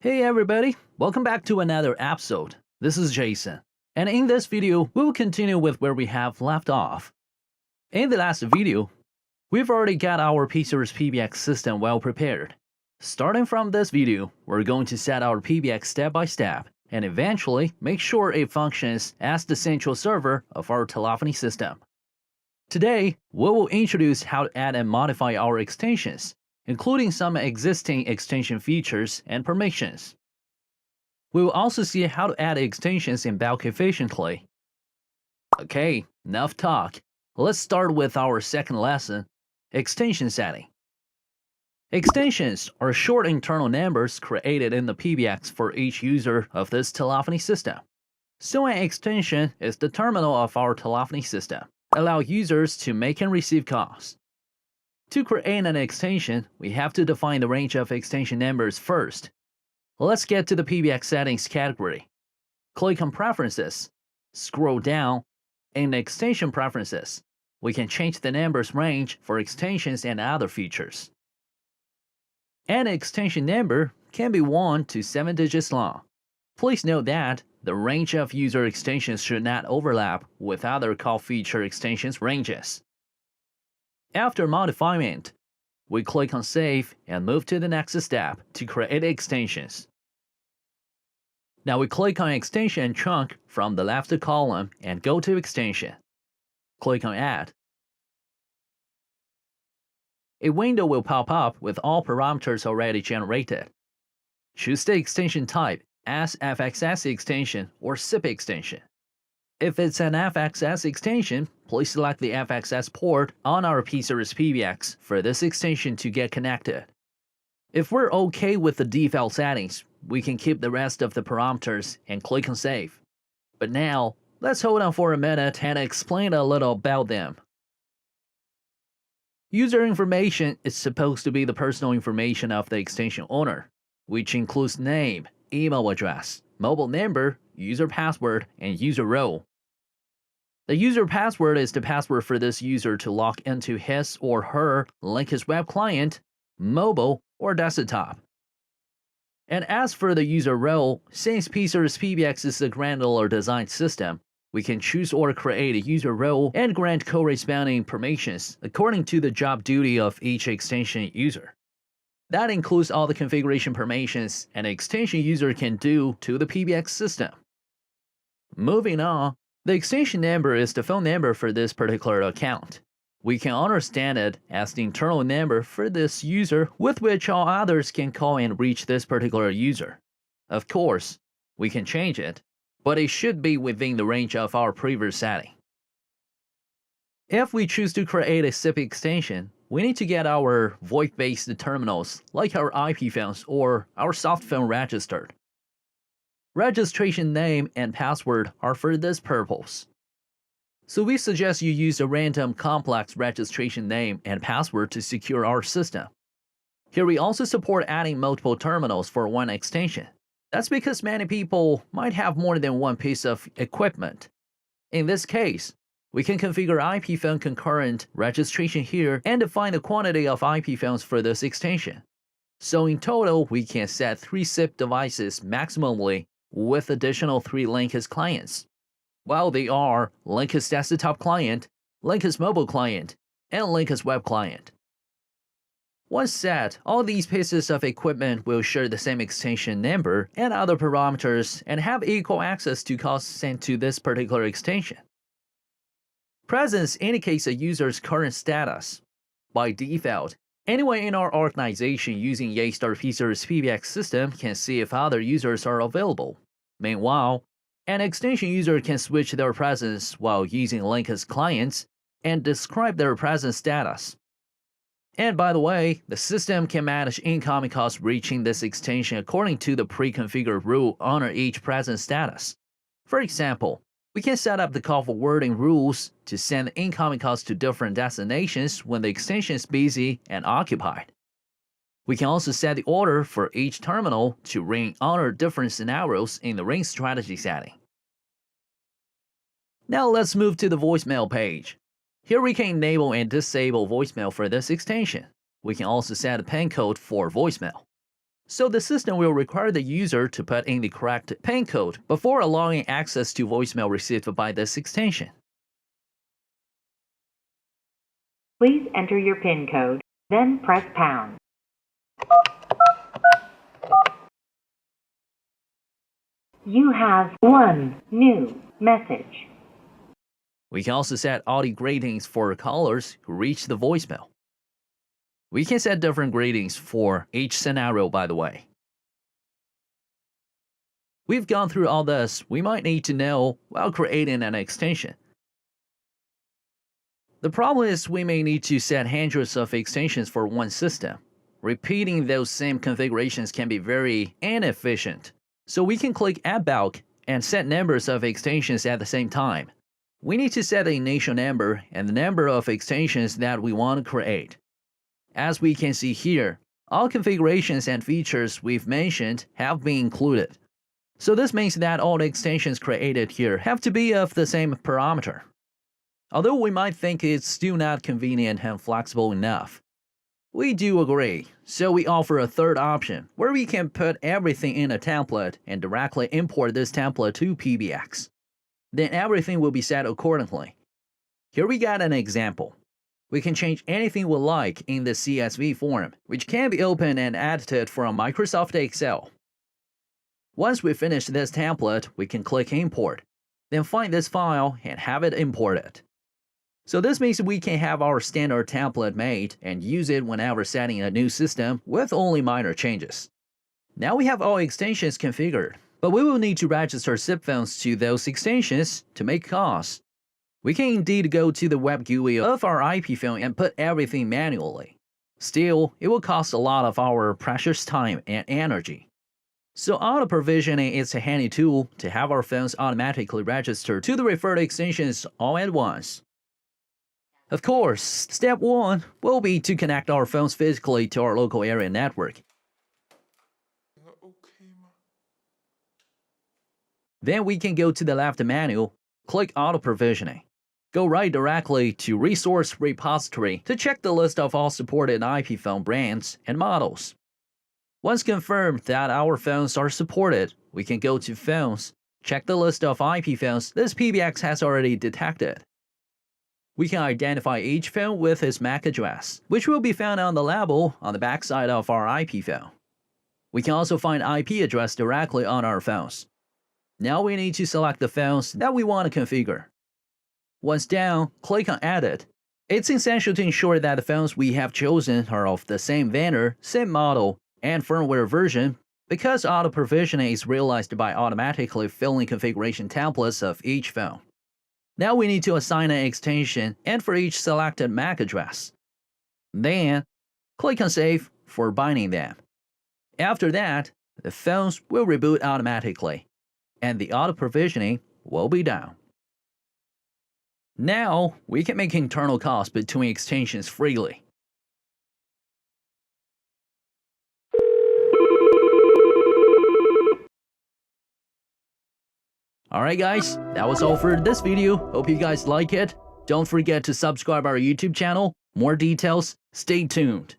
Hey everybody, welcome back to another episode. This is Jason, and in this video, we will continue with where we have left off. In the last video, we've already got our P-Series PBX system well prepared. Starting from this video, we're going to set our PBX step by step, and eventually make sure it functions as the central server of our telephony system. Today, we will introduce how to add and modify our extensions, including some existing extension features and permissions. We will also see how to add extensions in bulk efficiently. Okay, enough talk. Let's start with our second lesson, extension setting. Extensions are short internal numbers created in the PBX for each user of this telephony system. So an extension is the terminal of our telephony system, allow users to make and receive calls. To create an extension, we have to define the range of extension numbers first. Let's get to the PBX settings category. Click on Preferences, scroll down, in Extension Preferences, we can change the numbers range for extensions and other features. An extension number can be 1 to 7 digits long. Please note that the range of user extensions should not overlap with other call feature extensions ranges. After modifying it, we click on Save and move to the next step to create extensions. Now we click on Extension Chunk from the left column and go to Extension. Click on Add. A window will pop up with all parameters already generated. Choose the extension type as FXS extension or SIP extension. If it's an FXS extension, please select the FXS port on our P-Series PBX for this extension to get connected. If we're okay with the default settings, we can keep the rest of the parameters and click on Save. But now, let's hold on for a minute and explain a little about them. User information is supposed to be the personal information of the extension owner, which includes name, email address, mobile number, user password, and user role. The user password is the password for this user to log into his or her Linux web client, mobile, or desktop. And as for the user role, since P-Series PBX is a granular design system, we can choose or create a user role and grant corresponding permissions according to the job duty of each extension user. That includes all the configuration permissions an extension user can do to the PBX system. Moving on, the extension number is the phone number for this particular account. We can understand it as the internal number for this user with which all others can call and reach this particular user. Of course, we can change it, but it should be within the range of our previous setting. If we choose to create a SIP extension, we need to get our VoIP-based terminals like our IP phones or our soft phone registered. Registration name and password are for this purpose. So we suggest you use a random complex registration name and password to secure our system. Here we also support adding multiple terminals for one extension. That's because many people might have more than one piece of equipment. In this case, we can configure IP phone concurrent registration here and define the quantity of IP phones for this extension. So in total, we can set 3 SIP devices maximally with additional 3 Linux clients. While they are Linux Desktop Client, Linux Mobile Client, and Linux Web Client. Once set, all these pieces of equipment will share the same extension number and other parameters and have equal access to calls sent to this particular extension. Presence indicates a user's current status. By default, anyone in our organization using Yeastar P-Series PBX system can see if other users are available. Meanwhile, an extension user can switch their presence while using Linux clients and describe their presence status. And by the way, the system can manage incoming calls reaching this extension according to the pre-configured rule under each presence status. For example, we can set up the call forwarding rules to send incoming calls to different destinations when the extension is busy and occupied. We can also set the order for each terminal to ring under different scenarios in the ring strategy setting. Now let's move to the voicemail page. Here we can enable and disable voicemail for this extension. We can also set a PIN code for voicemail. So the system will require the user to put in the correct PIN code before allowing access to voicemail received by this extension. Please enter your PIN code, then press pound. You have one new message. We can also set audio gratings for callers who reach the voicemail. We can set different gratings for each scenario, by the way. We've gone through all this we might need to know while creating an extension. The problem is we may need to set hundreds of extensions for one system. Repeating those same configurations can be very inefficient. So we can click Add Bulk and set numbers of extensions at the same time. We need to set the initial number and the number of extensions that we want to create. As we can see here, all configurations and features we've mentioned have been included. So this means that all the extensions created here have to be of the same parameter. Although we might think it's still not convenient and flexible enough. We do agree, so we offer a third option where we can put everything in a template and directly import this template to PBX. Then everything will be set accordingly. Here we got an example. We can change anything we like in the CSV form, which can be opened and edited from Microsoft Excel. Once we finish this template, we can click Import, then find this file and have it imported. So this means we can have our standard template made and use it whenever setting a new system with only minor changes. Now we have all extensions configured, but we will need to register SIP phones to those extensions to make calls. We can indeed go to the web GUI of our IP phone and put everything manually. Still, it will cost a lot of our precious time and energy. So auto-provisioning is a handy tool to have our phones automatically register to the referred extensions all at once. Of course, step 1 will be to connect our phones physically to our local area network. Then we can go to the left menu, click Auto-Provisioning. Go right directly to Resource Repository to check the list of all supported IP phone brands and models. Once confirmed that our phones are supported, we can go to Phones, check the list of IP phones this PBX has already detected. We can identify each phone with its MAC address, which will be found on the label on the backside of our IP phone. We can also find IP address directly on our phones. Now we need to select the phones that we want to configure. Once done, click on Edit. It's essential to ensure that the phones we have chosen are of the same vendor, same model, and firmware version, because auto-provisioning is realized by automatically filling configuration templates of each phone. Now we need to assign an extension and for each selected MAC address. Then, click on Save for binding them. After that, the phones will reboot automatically, and the auto-provisioning will be done. Now, we can make internal calls between extensions freely. Alright guys, that was all for this video. Hope you guys like it. Don't forget to subscribe our YouTube channel. More details, stay tuned.